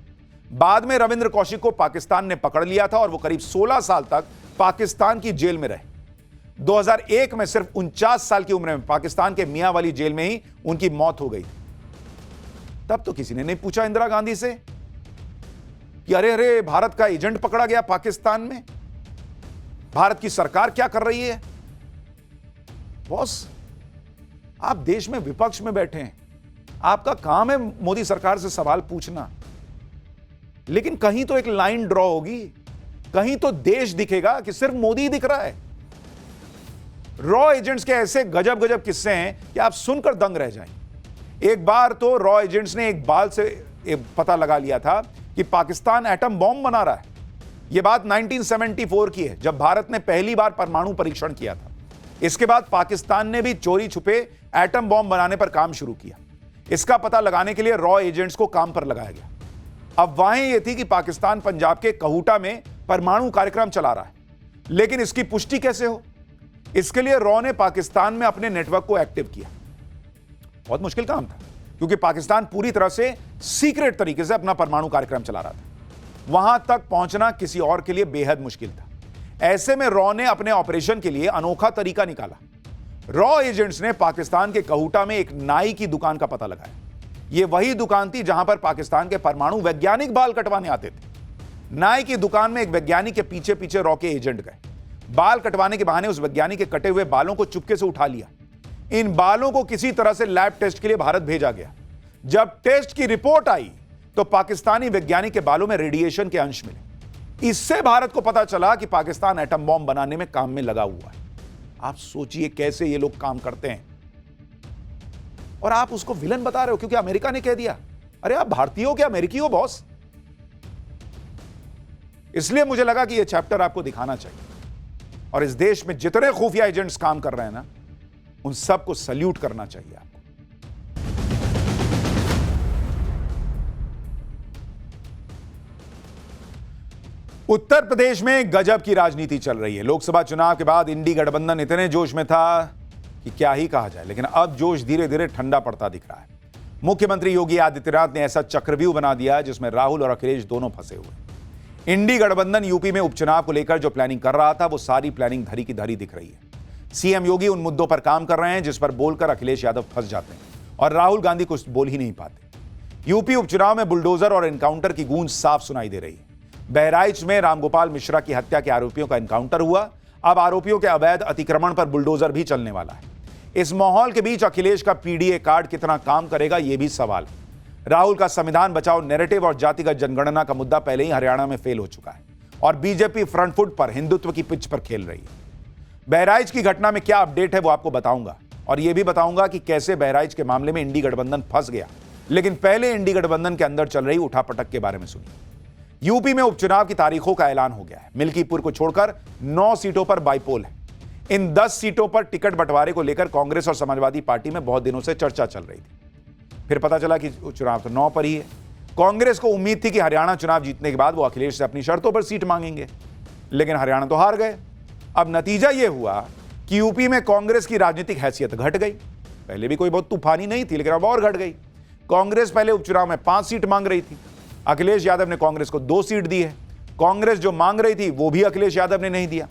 बाद में रविंद्र कौशिक को पाकिस्तान ने पकड़ लिया था और वो करीब 16 साल तक पाकिस्तान की जेल में रहे। 2001 में सिर्फ 49 साल की उम्र में पाकिस्तान के मियां वाली जेल में ही उनकी मौत हो गई। तब तो किसी ने नहीं पूछा इंदिरा गांधी से कि अरे अरे भारत का एजेंट पकड़ा गया पाकिस्तान में, भारत की सरकार क्या कर रही है। बॉस, आप देश में विपक्ष में बैठे हैं, आपका काम है मोदी सरकार से सवाल पूछना, लेकिन कहीं तो एक लाइन ड्रॉ होगी, कहीं तो देश दिखेगा कि सिर्फ मोदी ही दिख रहा है। रॉ एजेंट्स के ऐसे गजब गजब किस्से हैं कि आप सुनकर दंग रह जाएं। एक बार तो रॉ एजेंट्स ने एक बाल से पता लगा लिया था कि पाकिस्तान एटम बॉम्ब बना रहा है। यह बात 1974 की है, जब भारत ने पहली बार परमाणु परीक्षण किया था। इसके बाद पाकिस्तान ने भी चोरी छुपे एटम बॉम्ब बनाने पर काम शुरू किया। इसका पता लगाने के लिए रॉ एजेंट्स को काम पर लगाया गया। अब वाहें यह थी कि पाकिस्तान पंजाब के कहूटा में परमाणु कार्यक्रम चला रहा है, लेकिन इसकी पुष्टि कैसे हो? इसके लिए रॉ ने पाकिस्तान में अपने नेटवर्क को एक्टिव किया। बहुत मुश्किल काम था, क्योंकि पाकिस्तान पूरी तरह से सीक्रेट तरीके से अपना परमाणु कार्यक्रम चला रहा था। वहां तक पहुंचना किसी और के लिए बेहद मुश्किल था। ऐसे में रॉ ने अपने ऑपरेशन के लिए अनोखा तरीका निकाला। रॉ एजेंट्स ने पाकिस्तान के कहूटा में एक नाई की दुकान का पता लगाया। यह वही दुकान थी जहां पर पाकिस्तान के परमाणु वैज्ञानिक बाल कटवाने आते थे। नाई की दुकान में एक वैज्ञानिक के पीछे पीछे रॉ के एजेंट गए। बाल कटवाने के बहाने उस वैज्ञानिक के कटे हुए बालों को चुपके से उठा लिया। इन बालों को किसी तरह से लैब टेस्ट के लिए भारत भेजा गया। जब टेस्ट की रिपोर्ट आई तो पाकिस्तानी वैज्ञानिक के बालों में रेडिएशन के अंश मिले। इससे भारत को पता चला कि पाकिस्तान एटम बॉम्ब बनाने में काम में लगा हुआ है। आप सोचिए कैसे ये लोग काम करते हैं, और आप उसको विलन बता रहे हो क्योंकि अमेरिका ने कह दिया। अरे आप भारतीय हो क्या अमेरिकी हो बॉस? इसलिए मुझे लगा कि यह चैप्टर आपको दिखाना चाहिए, और इस देश में जितने खुफिया एजेंट्स काम कर रहे हैं ना, उन सबको सल्यूट करना चाहिए आपको। उत्तर प्रदेश में गजब की राजनीति चल रही है। लोकसभा चुनाव के बाद इंडी गठबंधन इतने जोश में था कि क्या ही कहा जाए, लेकिन अब जोश धीरे धीरे ठंडा पड़ता दिख रहा है। मुख्यमंत्री योगी आदित्यनाथ ने ऐसा चक्रव्यूह बना दिया जिसमें राहुल और अखिलेश दोनों फंसे हुए। इंडी गठबंधन यूपी में उपचुनाव को लेकर जो प्लानिंग कर रहा था, वो सारी प्लानिंग धरी की धरी दिख रही है। सीएम योगी उन मुद्दों पर काम कर रहे हैं जिस पर बोलकर अखिलेश यादव फंस जाते हैं, और राहुल गांधी कुछ बोल ही नहीं पाते। यूपी उपचुनाव में बुलडोजर और एनकाउंटर की गूंज साफ सुनाई दे रही है। बहराइच में रामगोपाल मिश्रा की हत्या के आरोपियों का एनकाउंटर हुआ। अब आरोपियों के अवैध अतिक्रमण पर बुलडोजर भी चलने वाला है। इस माहौल के बीच अखिलेश का पीडीए कार्ड कितना काम करेगा, यह भी सवाल है। राहुल का संविधान बचाओ नैरेटिव और जातिगत जनगणना का मुद्दा पहले ही हरियाणा में फेल हो चुका है, और बीजेपी फ्रंट फुट पर हिंदुत्व की पिच पर खेल रही है। बहराइच की घटना में क्या अपडेट है वो आपको बताऊंगा, और यह भी बताऊंगा कि कैसे बहराइच के मामले में इंडी गठबंधन फंस गया। लेकिन पहले इंडी गठबंधन के अंदर चल रही उठापटक के बारे में सुनिए। यूपी में उपचुनाव की तारीखों का ऐलान हो गया है। मिल्कीपुर को छोड़कर 9 सीटों पर बाइपोल है। इन 10 सीटों पर टिकट बंटवारे को लेकर कांग्रेस और समाजवादी पार्टी में बहुत दिनों से चर्चा चल रही थी। फिर पता चला कि चुनाव तो 9 पर ही है। कांग्रेस को उम्मीद थी कि हरियाणा चुनाव जीतने के बाद वो अखिलेश से अपनी शर्तों पर सीट मांगेंगे, लेकिन हरियाणा तो हार गए। अब नतीजा यह हुआ कि यूपी में कांग्रेस की राजनीतिक हैसियत घट गई। पहले भी कोई बहुत तूफानी नहीं थी, लेकिन अब और घट गई। कांग्रेस पहले उपचुनाव में 5 सीट मांग रही थी। अखिलेश यादव ने कांग्रेस को 2 सीट दी है। कांग्रेस जो मांग रही थी वो भी अखिलेश यादव ने नहीं दिया।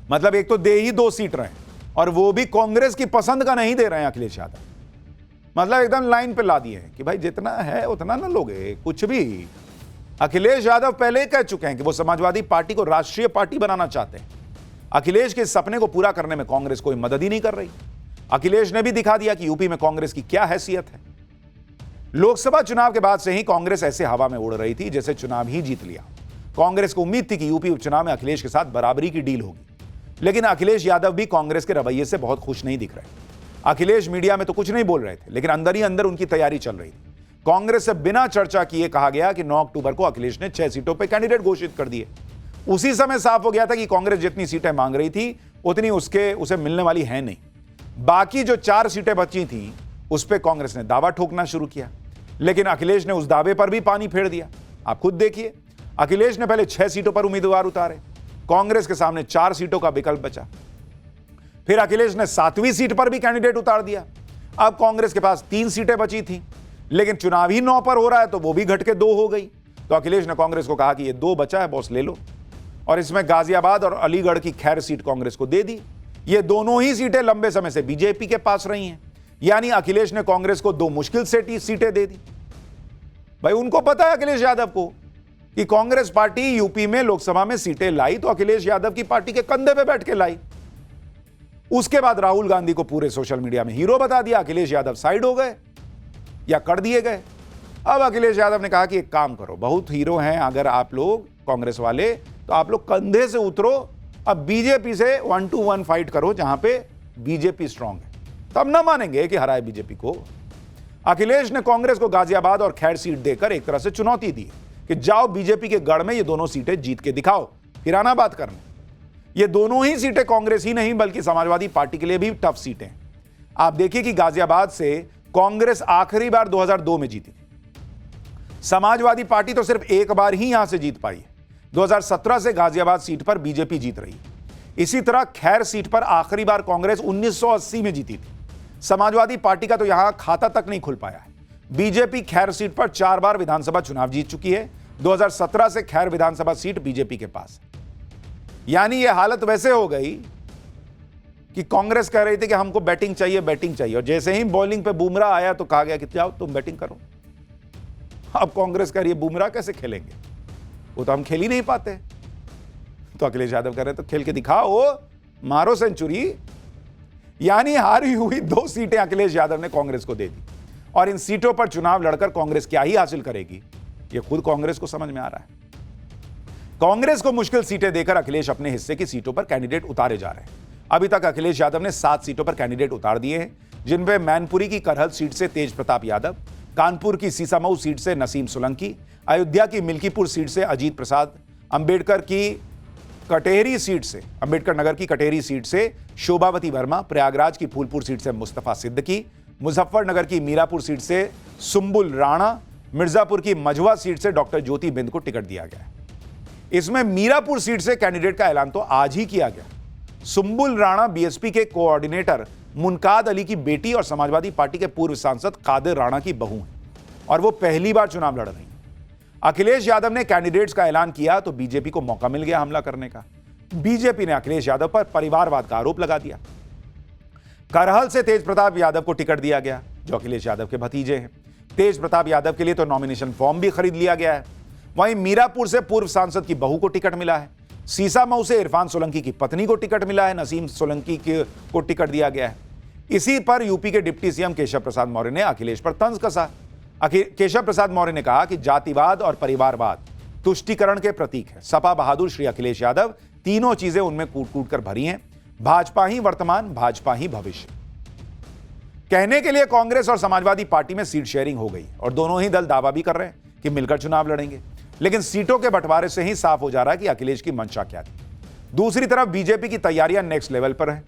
मतलब एक तो दे ही 2 सीट रहे, और वो भी कांग्रेस की पसंद का नहीं दे रहे हैं अखिलेश यादव। मतलब एकदम लाइन पे ला दिए हैं कि भाई जितना है उतना ना लोगे, कुछ भी। अखिलेश यादव पहले ही कह चुके हैं कि वो समाजवादी पार्टी को राष्ट्रीय पार्टी बनाना चाहते हैं। अखिलेश के इस सपने को पूरा करने में कांग्रेस कोई मदद ही नहीं कर रही। अखिलेश ने भी दिखा दिया कि यूपी में कांग्रेस की क्या हैसियत है। लोकसभा चुनाव के बाद से ही कांग्रेस ऐसे हवा में उड़ रही थी जैसे चुनाव ही जीत लिया। कांग्रेस को उम्मीद थी कि यूपी उपचुनाव में अखिलेश के साथ बराबरी की डील होगी, लेकिन अखिलेश यादव भी कांग्रेस के रवैये से बहुत खुश नहीं दिख रहे। अखिलेश मीडिया में तो कुछ नहीं बोल रहे थे, लेकिन अंदर ही अंदर उनकी तैयारी चल रही थी। कांग्रेस से बिना चर्चा किए कहा गया कि 9 अक्टूबर को अखिलेश ने 6 सीटों पर कैंडिडेट घोषित कर दिए। उसी समय साफ हो गया था कि कांग्रेस जितनी सीटें मांग रही थी उतनी उसे मिलने वाली है नहीं। बाकी जो 4 सीटें बची थी उस पर कांग्रेस ने दावा ठोकना शुरू किया, लेकिन अखिलेश ने उस दावे पर भी पानी फेर दिया। आप खुद देखिए, अखिलेश ने पहले 6 सीटों पर उम्मीदवार उतारे, कांग्रेस के सामने 4 सीटों का विकल्प बचा। फिर अखिलेश ने 7वीं सीट पर भी कैंडिडेट उतार दिया। अब कांग्रेस के पास 3 सीटें बची थी, लेकिन चुनाव ही 9 पर हो रहा है तो वो भी घट के 2 हो गई। तो अखिलेश ने कांग्रेस को कहा कि ये 2 बचा है बॉस, ले लो, और इसमें गाजियाबाद और अलीगढ़ की खैर सीट कांग्रेस को दे दी। ये दोनों ही सीटें लंबे समय से बीजेपी के पास रही हैं, यानी अखिलेश ने कांग्रेस को 2 मुश्किल से सीटें दे दी। भाई उनको पता है अखिलेश यादव को कि कांग्रेस पार्टी यूपी में लोकसभा में सीटें लाई तो अखिलेश यादव की पार्टी के कंधे पे बैठ के लाई। उसके बाद राहुल गांधी को पूरे सोशल मीडिया में हीरो बता दिया। अखिलेश यादव साइड हो गए या कर दिए गए। अब अखिलेश यादव ने कहा कि एक काम करो, बहुत हीरो हैं अगर आप लोग कांग्रेस वाले, तो आप लोग कंधे से उतरो, अब बीजेपी से 1 to 1 फाइट करो जहां पे बीजेपी स्ट्रांग है, तब ना मानेंगे कि हराए बीजेपी को। अखिलेश ने कांग्रेस को गाजियाबाद और खैर सीट देकर एक तरह से चुनौती दी कि जाओ बीजेपी के गढ़ में ये दोनों सीटें जीत के दिखाओ, फिर आना बात करने। ये दोनों ही सीटें कांग्रेस ही नहीं बल्कि समाजवादी पार्टी के लिए भी टफ सीटें। आप देखिए कि गाजियाबाद से कांग्रेस आखिरी बार 2002 में जीती थी। समाजवादी पार्टी तो सिर्फ एक बार ही यहां से जीत पाई है। 2017 से गाजियाबाद सीट पर बीजेपी जीत रही है। इसी तरह खैर सीट पर आखिरी बार कांग्रेस 1980 में जीती थी। समाजवादी पार्टी का तो यहां खाता तक नहीं खुल पाया है। बीजेपी खैर सीट पर 4 बार विधानसभा चुनाव जीत चुकी है। 2017 से खैर विधानसभा सीट बीजेपी के पास है। यानी यह हालत वैसे हो गई कि कांग्रेस कह रही थी कि हमको बैटिंग चाहिए, और जैसे ही बॉलिंग पे बुमराह आया तो कहा गया कि जाओ तुम बैटिंग करो। अब कांग्रेस कह रही है बुमराह कैसे खेलेंगे, वो तो हम खेल ही नहीं पाते। तो अखिलेश यादव कह रहे तो खेल के दिखाओ, मारो सेंचुरी। यानी हारी हुई 2 सीटें अखिलेश यादव ने कांग्रेस को दे दी, और इन सीटों पर चुनाव लड़कर कांग्रेस क्या ही हासिल करेगी, यह खुद कांग्रेस को समझ में आ रहा है। कांग्रेस को मुश्किल सीटें देकर अखिलेश अपने हिस्से की सीटों पर कैंडिडेट उतारे जा रहे हैं। अभी तक अखिलेश यादव ने 7 सीटों पर कैंडिडेट उतार दिए हैं, जिनमें मैनपुरी की करहल सीट से तेज प्रताप यादव, कानपुर की सीसामऊ सीट से नसीम सोलंकी, अयोध्या की मिल्कीपुर सीट से अजीत प्रसाद, अंबेडकर नगर की कटेरी सीट से शोभावती वर्मा, प्रयागराज की फूलपुर सीट से मुस्तफा सिद्दीकी, मुजफ्फरनगर की मीरापुर सीट से सुंबुल राणा, मिर्जापुर की मझवा सीट से डॉक्टर ज्योति बिंद को टिकट दिया गया है। इसमें मीरापुर सीट से कैंडिडेट का ऐलान तो आज ही किया गया। सुंबुल राणा बीएसपी के कोऑर्डिनेटर मुनकाद अली की बेटी और समाजवादी पार्टी के पूर्व सांसद कादिर राणा की बहू हैं, और वो पहली बार चुनाव लड़ रही हैं। अखिलेश यादव ने कैंडिडेट्स का ऐलान किया तो बीजेपी को मौका मिल गया हमला करने का। बीजेपी ने अखिलेश यादव पर परिवारवाद का आरोप लगा दिया। करहल से तेज प्रताप यादव को टिकट दिया गया, जो अखिलेश यादव के भतीजे हैं। तेज प्रताप यादव के लिए तो नॉमिनेशन फॉर्म भी खरीद लिया गया है। वहीं मीरापुर से पूर्व सांसद की बहू को टिकट मिला है। सीसामऊ से इरफान सोलंकी की पत्नी को टिकट मिला है। नसीम सोलंकी को टिकट दिया गया है। इसी पर यूपी के डिप्टी सीएम केशव प्रसाद मौर्य ने अखिलेश पर तंज कसा। केशव प्रसाद मौर्य ने कहा कि जातिवाद और परिवारवाद तुष्टीकरण के प्रतीक है। सपा बहादुर श्री अखिलेश यादव तीनों चीजें उनमें कूट कूट कर भरी हैं। भाजपा ही वर्तमान, भाजपा ही भविष्य। कहने के लिए कांग्रेस और समाजवादी पार्टी में सीट शेयरिंग हो गई और दोनों ही दल दावा भी कर रहे हैं कि मिलकर चुनाव लड़ेंगे, लेकिन सीटों के बंटवारे से ही साफ हो जा रहा है कि अखिलेश की मंशा क्या थी। दूसरी तरफ बीजेपी की तैयारियां नेक्स्ट लेवल पर है।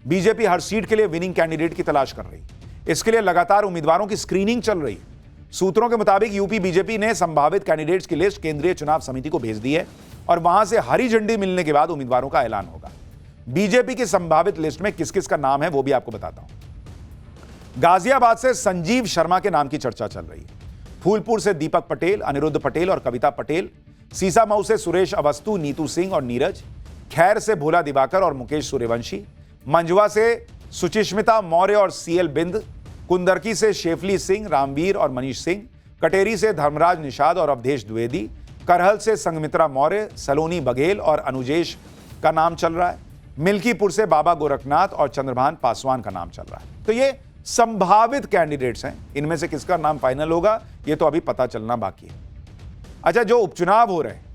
बीजेपी हर सीट के लिए विनिंग कैंडिडेट की तलाश कर रही है। इसके लिए लगातार उम्मीदवारों की स्क्रीनिंग चल रही है। सूत्रों के मुताबिक यूपी बीजेपी ने संभावित कैंडिडेट्स की लिस्ट केंद्रीय चुनाव समिति को भेज दी है और वहां से हरी झंडी मिलने के बाद उम्मीदवारों का ऐलान होगा। बीजेपी की संभावित लिस्ट में किस किस का नाम है वो भी आपको बताता हूं। गाजियाबाद से संजीव शर्मा के नाम की चर्चा चल रही है। फूलपुर से दीपक पटेल, अनिरुद्ध पटेल और कविता पटेल, सीसामऊ से सुरेश अवस्थी, नीतू सिंह और नीरज, खैर से भोला दिवाकर और मुकेश सूर्यवंशी, मंझवा से सुचिस्मिता मौर्य और सीएल बिंद, कुंदरकी से शेफली सिंह, रामवीर और मनीष सिंह, कटेरी से धर्मराज निषाद और अवधेश द्विवेदी, करहल से संगमित्रा मौर्य, सलोनी बघेल और अनुजेश का नाम चल रहा है। मिल्कीपुर से बाबा गोरखनाथ और चंद्रभान पासवान का नाम चल रहा है। तो ये संभावित कैंडिडेट्स हैं। इनमें से किसका नाम फाइनल होगा ये तो अभी पता चलना बाकी है। अच्छा, जो उपचुनाव हो रहे हैं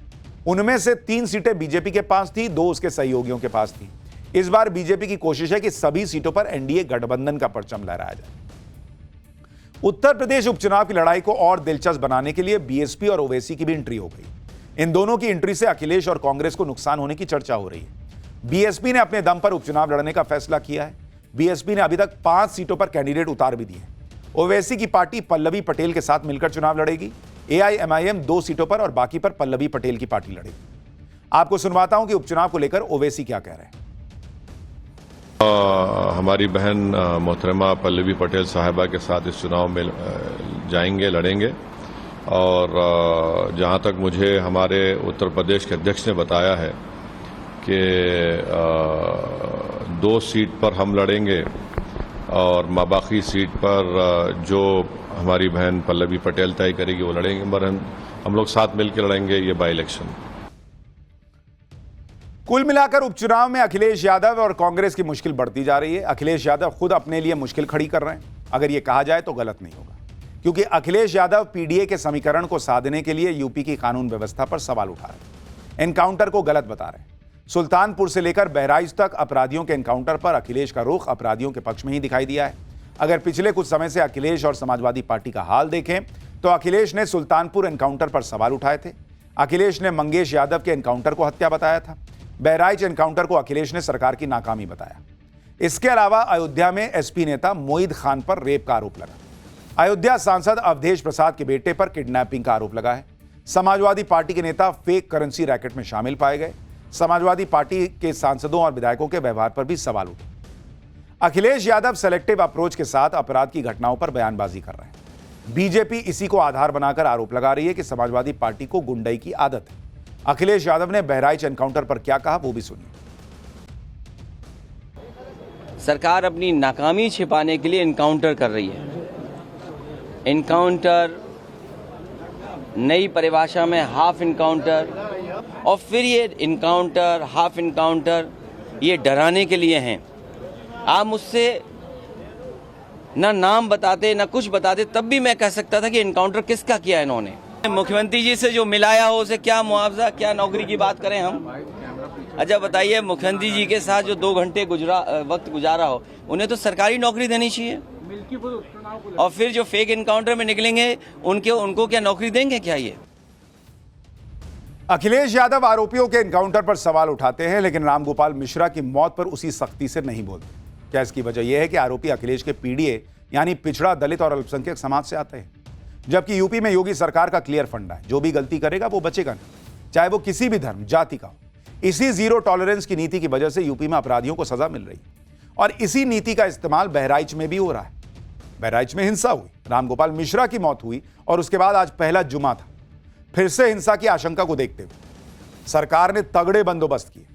उनमें से 3 सीटें बीजेपी के पास थी, 2 उसके सहयोगियों के पास थी। इस बार बीजेपी की कोशिश है कि सभी सीटों पर एनडीए गठबंधन का परचम लहराया जाए। उत्तर प्रदेश उपचुनाव की लड़ाई को और दिलचस्प बनाने के लिए बीएसपी और ओवैसी की भी एंट्री हो गई। इन दोनों की एंट्री से अखिलेश और कांग्रेस को नुकसान होने की चर्चा हो रही है। बीएसपी ने अपने दम पर उपचुनाव लड़ने का फैसला किया है। बीएसपी ने अभी तक 5 सीटों पर कैंडिडेट उतार भी दिए। ओवैसी की पार्टी पल्लवी पटेल के साथ मिलकर चुनाव लड़ेगी। एआईएमआईएम 2 सीटों पर और बाकी पर पल्लवी पटेल की पार्टी लड़ेगी। आपको सुनवाता हूं कि उपचुनाव को लेकर ओवैसी क्या कह रहे हैं। हमारी बहन मोहतरमा पल्लवी पटेल साहिबा के साथ इस चुनाव में जाएंगे, लड़ेंगे। और जहां तक मुझे हमारे उत्तर प्रदेश के अध्यक्ष ने बताया है कि 2 सीट पर हम लड़ेंगे और बाकी सीट पर जो हमारी बहन पल्लवी पटेल तय करेगी वो लड़ेंगे, मगर हम लोग साथ मिलकर लड़ेंगे ये बाई इलेक्शन। कुल मिलाकर उपचुनाव में अखिलेश यादव और कांग्रेस की मुश्किल बढ़ती जा रही है। अखिलेश यादव खुद अपने लिए मुश्किल खड़ी कर रहे हैं। अगर यह कहा जाए तो गलत नहीं होगा, क्योंकि अखिलेश यादव पीडीए के समीकरण को साधने के लिए यूपी की कानून व्यवस्था पर सवाल उठा रहे हैं। एनकाउंटर को गलत बता रहे हैं। सुल्तानपुर से लेकर बहराइच तक अपराधियों के एनकाउंटर पर अखिलेश का रुख अपराधियों के पक्ष में ही दिखाई दिया है। अगर पिछले कुछ समय से अखिलेश और समाजवादी पार्टी का हाल देखें तो अखिलेश ने सुल्तानपुर एनकाउंटर पर सवाल उठाए थे। अखिलेश ने मंगेश यादव के एनकाउंटर को हत्या बताया था। बहराइच एनकाउंटर को अखिलेश ने सरकार की नाकामी बताया। इसके अलावा अयोध्या में एसपी नेता मोईद खान पर रेप का आरोप लगा। अयोध्या सांसद अवधेश प्रसाद के बेटे पर किडनैपिंग का आरोप लगा है। समाजवादी पार्टी के नेता फेक करेंसी रैकेट में शामिल पाए गए। समाजवादी पार्टी के सांसदों और विधायकों के व्यवहार पर भी सवाल उठे। अखिलेश यादव सेलेक्टिव अप्रोच के साथ अपराध की घटनाओं पर बयानबाजी कर रहे हैं। बीजेपी इसी को आधार बनाकर आरोप लगा रही है कि समाजवादी पार्टी को गुंडई की आदत है। अखिलेश यादव ने बहराइच एनकाउंटर पर क्या कहा, वो भी सुनिए। सरकार अपनी नाकामी छिपाने के लिए एनकाउंटर कर रही है। एनकाउंटर, नई परिभाषा में हाफ एनकाउंटर, और फिर ये एनकाउंटर, हाफ एनकाउंटर, ये डराने के लिए हैं। आप मुझसे ना नाम बताते ना कुछ बताते, तब भी मैं कह सकता था कि एनकाउंटर किसका किया है इन्होंने। मुख्यमंत्री जी से जो मिलाया हो उसे क्या मुआवजा, क्या नौकरी की बात करें हम? अच्छा बताइए, मुख्यमंत्री जी के साथ जो 2 घंटे वक्त गुजारा हो, उन्हें तो सरकारी नौकरी देनी चाहिए। और फिर जो फेक एनकाउंटर में निकलेंगे उनको क्या नौकरी देंगे क्या ये? अखिलेश यादव आरोपियों के एनकाउंटर पर सवाल उठाते हैं, लेकिन रामगोपाल मिश्रा की मौत पर उसी सख्ती से नहीं बोलते। क्या इसकी वजह यह है कि आरोपी अखिलेश के पीडीए यानी पिछड़ा, दलित और अल्पसंख्यक समाज से आते हैं, जबकि यूपी में योगी सरकार का क्लियर फंडा है, जो भी गलती करेगा वो बचेगा नहीं, चाहे वो किसी भी धर्म जाति का हो। इसी जीरो टॉलरेंस की नीति की वजह से यूपी में अपराधियों को सजा मिल रही है और इसी नीति का इस्तेमाल बहराइच में भी हो रहा है। बहराइच में हिंसा हुई, रामगोपाल मिश्रा की मौत हुई और उसके बाद आज पहला जुमा था। फिर से हिंसा की आशंका को देखते हुए सरकार ने तगड़े बंदोबस्त किए।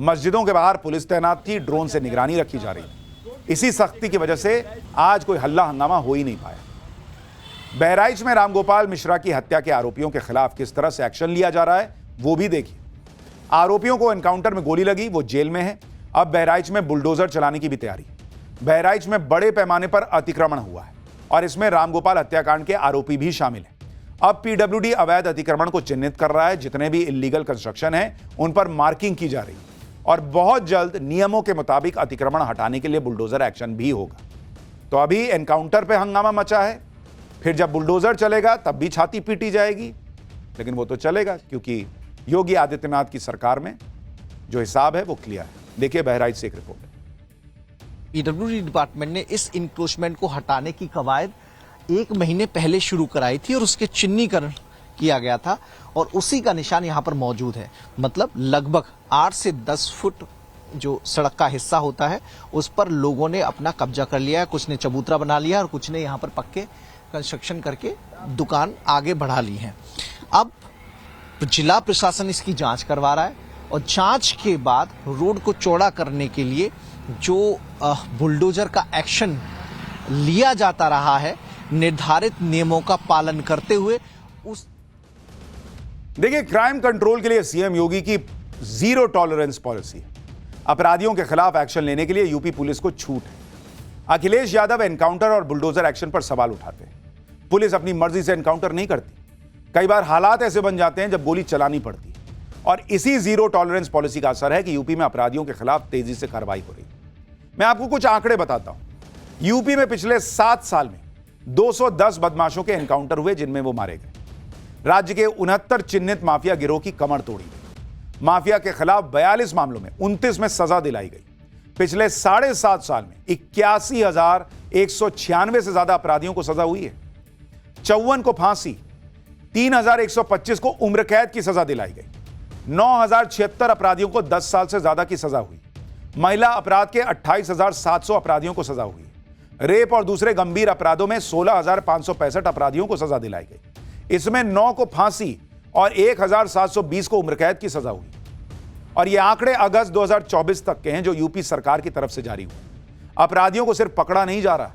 मस्जिदों के बाहर पुलिस तैनात थी, ड्रोन से निगरानी रखी जा रही थी। इसी सख्ती की वजह से आज कोई हल्ला हंगामा हो ही नहीं पाया। बहराइच में रामगोपाल मिश्रा की हत्या के आरोपियों के खिलाफ किस तरह से एक्शन लिया जा रहा है वो भी देखिए। आरोपियों को एनकाउंटर में गोली लगी, वो जेल में है। अब बहराइच में बुलडोजर चलाने की भी तैयारी है। बहराइच में बड़े पैमाने पर अतिक्रमण हुआ है और इसमें रामगोपाल हत्याकांड के आरोपी भी शामिल हैं। अब पीडब्ल्यूडी अवैध अतिक्रमण को चिन्हित कर रहा है। जितने भी इलीगल कंस्ट्रक्शन है उन पर मार्किंग की जा रही है और बहुत जल्द नियमों के मुताबिक अतिक्रमण हटाने के लिए बुलडोजर एक्शन भी होगा। तो अभी एनकाउंटर पे हंगामा मचा है, फिर जब बुलडोजर चलेगा तब भी छाती पीटी जाएगी, लेकिन वो तो चलेगा क्योंकि योगी आदित्यनाथ की सरकार में जो हिसाब है वो क्लियर है। देखिए बहराइच से एक रिपोर्ट। पीडब्ल्यूडी डिपार्टमेंट ने इस इंक्रोचमेंट को हटाने की कवायद 1 महीने पहले शुरू कराई थी और उसके चिन्हीकरण किया गया था और उसी का निशान यहां पर मौजूद है। मतलब लगभग 8 से 10 फुट जो सड़क का हिस्सा होता है उस पर लोगों ने अपना कब्जा कर लिया है। कुछ ने चबूतरा बना लिया और कुछ ने यहां पर पक्के कंस्ट्रक्शन करके दुकान आगे बढ़ा ली है। अब जिला प्रशासन इसकी जांच करवा रहा है और जांच के बाद रोड को चौड़ा करने के लिए जो बुलडोजर का एक्शन लिया जाता रहा है, निर्धारित नियमों का पालन करते हुए उस देखिए, क्राइम कंट्रोल के लिए सीएम योगी की जीरो टॉलरेंस पॉलिसी है। अपराधियों के खिलाफ एक्शन लेने के लिए यूपी पुलिस को छूट है। अखिलेश यादव एनकाउंटर और बुलडोजर एक्शन पर सवाल उठाते हैं। पुलिस अपनी मर्जी से एनकाउंटर नहीं करती। कई बार हालात ऐसे बन जाते हैं जब गोली चलानी पड़ती है और इसी जीरो टॉलरेंस पॉलिसी का असर है कि यूपी में अपराधियों के खिलाफ तेजी से कार्रवाई हो रही है। मैं आपको कुछ आंकड़े बताता हूं। यूपी में पिछले 7 साल में 210 बदमाशों के एनकाउंटर हुए जिनमें वो मारे गए। राज्य के 69 चिन्हित माफिया गिरोह की कमर तोड़ी गई। माफिया के खिलाफ 42 मामलों में 29 में सजा दिलाई गई। पिछले 7.5 साल में 81,196 से ज्यादा अपराधियों को सजा हुई है। 54 को फांसी, 3,125 को उम्र कैद की सजा दिलाई गई। 9,076 अपराधियों को 10 साल से ज्यादा की सजा हुई। महिला अपराध के 28,700 अपराधियों को सजा हुई। रेप और दूसरे गंभीर अपराधों में 16,565 अपराधियों को सजा दिलाई गई। इसमें 9 को फांसी और 1,720 को उम्र कैद की सजा हुई। और ये आंकड़े अगस्त 2024 तक के हैं जो यूपी सरकार की तरफ से जारी हुए। अपराधियों को सिर्फ पकड़ा नहीं जा रहा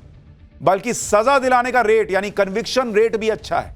बल्कि सजा दिलाने का रेट यानी कन्विक्शन रेट भी अच्छा है।